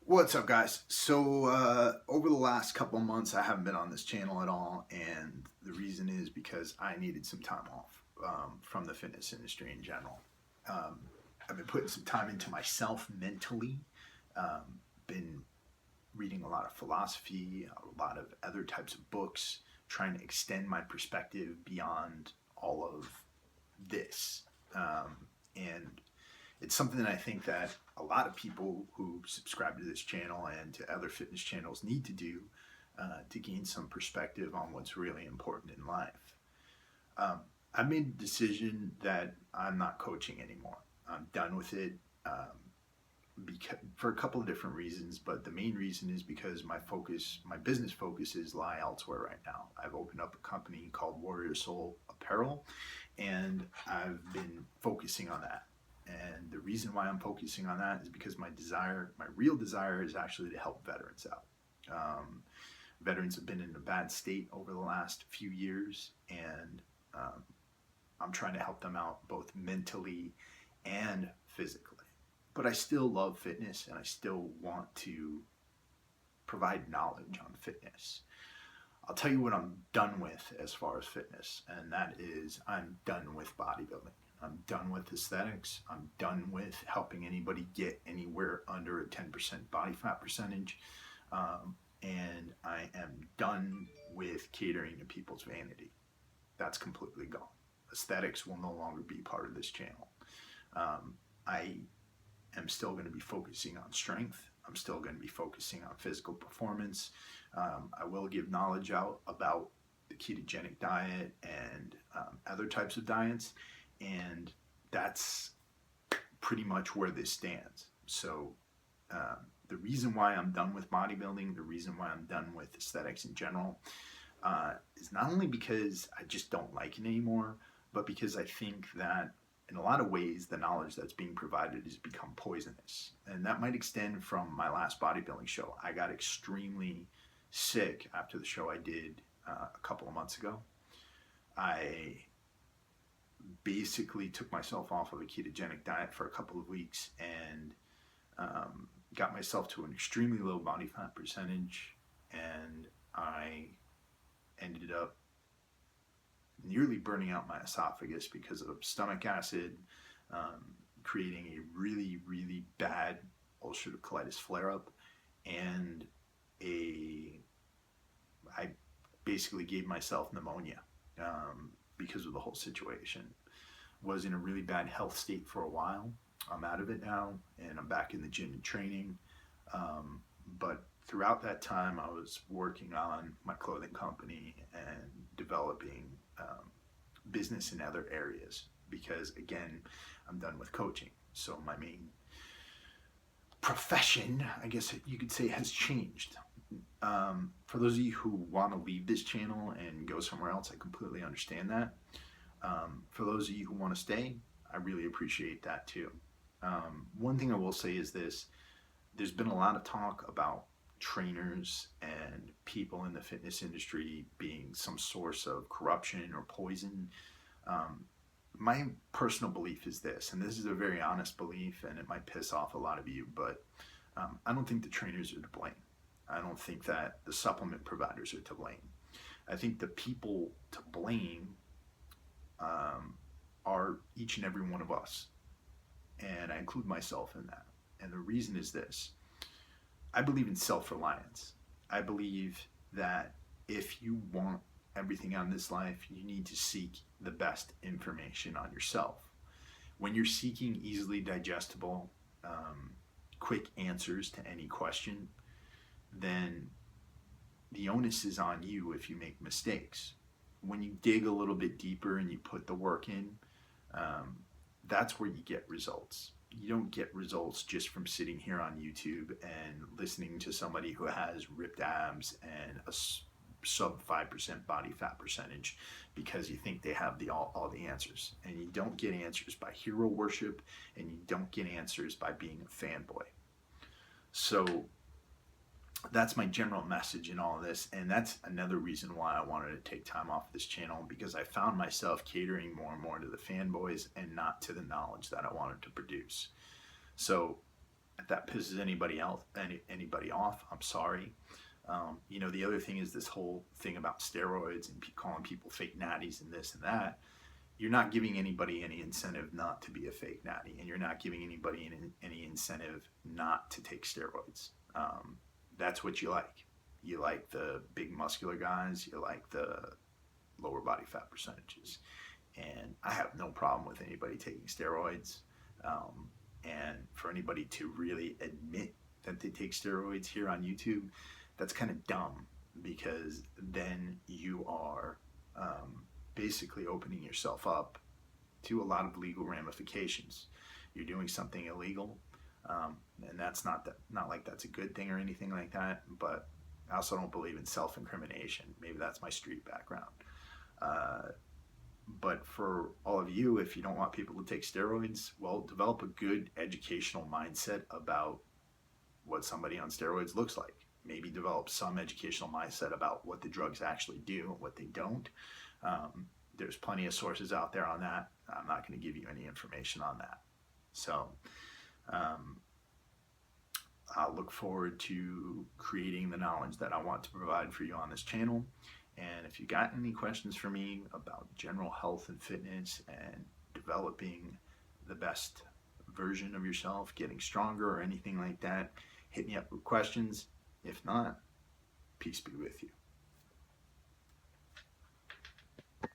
What's up, guys? So, over the last couple of months, I haven't been on this channel at all, and the reason is because I needed some time off from the fitness industry in general. Um, I've been putting some time into myself mentally, been reading a lot of philosophy, a lot of other types of books, trying to extend my perspective beyond all of this. And it's something that I think that a lot of people who subscribe to this channel and to other fitness channels need to do to gain some perspective on what's really important in life. Um, I made a decision that I'm not coaching anymore. I'm done with it for a couple of different reasons, but the main reason is because my business focuses lie elsewhere right now. I've opened up a company called Warrior Soul Apparel, and I've been focusing on that. And the reason why I'm focusing on that is because my real desire is actually to help veterans out. Um, Veterans have been in a bad state over the last few years, and um, I'm trying to help them out both mentally and physically. But I still love fitness and I still want to provide knowledge on fitness. I'll tell you what I'm done with as far as fitness, and that is I'm done with bodybuilding. I'm done with aesthetics. I'm done with helping anybody get anywhere under a 10% body fat percentage. And I am done with catering to people's vanity. That's completely gone. Aesthetics will no longer be part of this channel. I am still going to be focusing on strength. I'm still going to be focusing on physical performance. I will give knowledge out about the ketogenic diet and other types of diets, and that's pretty much where this stands. So, the reason why I'm done with bodybuilding, the reason why I'm done with aesthetics in general, is not only because I just don't like it anymore, but because I think that in a lot of ways, the knowledge that's being provided has become poisonous. And that might extend from my last bodybuilding show. I got extremely sick after the show I did a couple of months ago. I basically took myself off of a ketogenic diet for a couple of weeks and got myself to an extremely low body fat percentage. And I ended up nearly burning out my esophagus because of stomach acid, creating a really, really bad ulcerative colitis flare up, and a I basically gave myself pneumonia because of the whole situation. Was in a really bad health state for a while. I'm out of it now, and I'm back in the gym and training. But throughout that time, I was working on my clothing company and developing business in other areas because, again, I'm done with coaching. So my main profession, I guess you could say, has changed. For those of you who want to leave this channel and go somewhere else, I completely understand that. For those of you who want to stay, I really appreciate that too. One thing I will say is this: there's been a lot of talk about trainers and people in the fitness industry being some source of corruption or poison. Um, my personal belief is this, and this is a very honest belief, and it might piss off a lot of you, but I don't think the trainers are to blame. I don't think that the supplement providers are to blame. I think the people to blame um, are each and every one of us, and I include myself in that. And the reason is this: I believe in self-reliance. I believe that if you want everything out of this life, you need to seek the best information on yourself. When you're seeking easily digestible, quick answers to any question, then the onus is on you if you make mistakes. When you dig a little bit deeper and you put the work in, um, that's where you get results. You don't get results just from sitting here on YouTube and listening to somebody who has ripped abs and a sub 5% body fat percentage because you think they have all the answers. And you don't get answers by hero worship, and you don't get answers by being a fanboy. So that's my general message in all of this, and that's another reason why I wanted to take time off this channel, because I found myself catering more and more to the fanboys and not to the knowledge that I wanted to produce. So If that pisses anybody off, I'm sorry. The other thing is this whole thing about steroids and calling people fake natties and this and that. You're not giving anybody any incentive not to be a fake natty, and you're not giving anybody any incentive not to take steroids. That's what you like. You like the big muscular guys. You like the lower body fat percentages. And I have no problem with anybody taking steroids. And for anybody to really admit that they take steroids here on YouTube, that's kind of dumb, because then you are basically opening yourself up to a lot of legal ramifications. You're doing something illegal, and that's not like that's a good thing or anything like that. But I also don't believe in self-incrimination. Maybe that's my street background. But for all of you, if you don't want people to take steroids, well, develop a good educational mindset about what somebody on steroids looks like. Maybe develop some educational mindset about what the drugs actually do and what they don't. There's plenty of sources out there on that. I'm not going to give you any information on that. So I'll look forward to creating the knowledge that I want to provide for you on this channel. And if you got any questions for me about general health and fitness and developing the best version of yourself, getting stronger or anything like that, hit me up with questions. If not, peace be with you.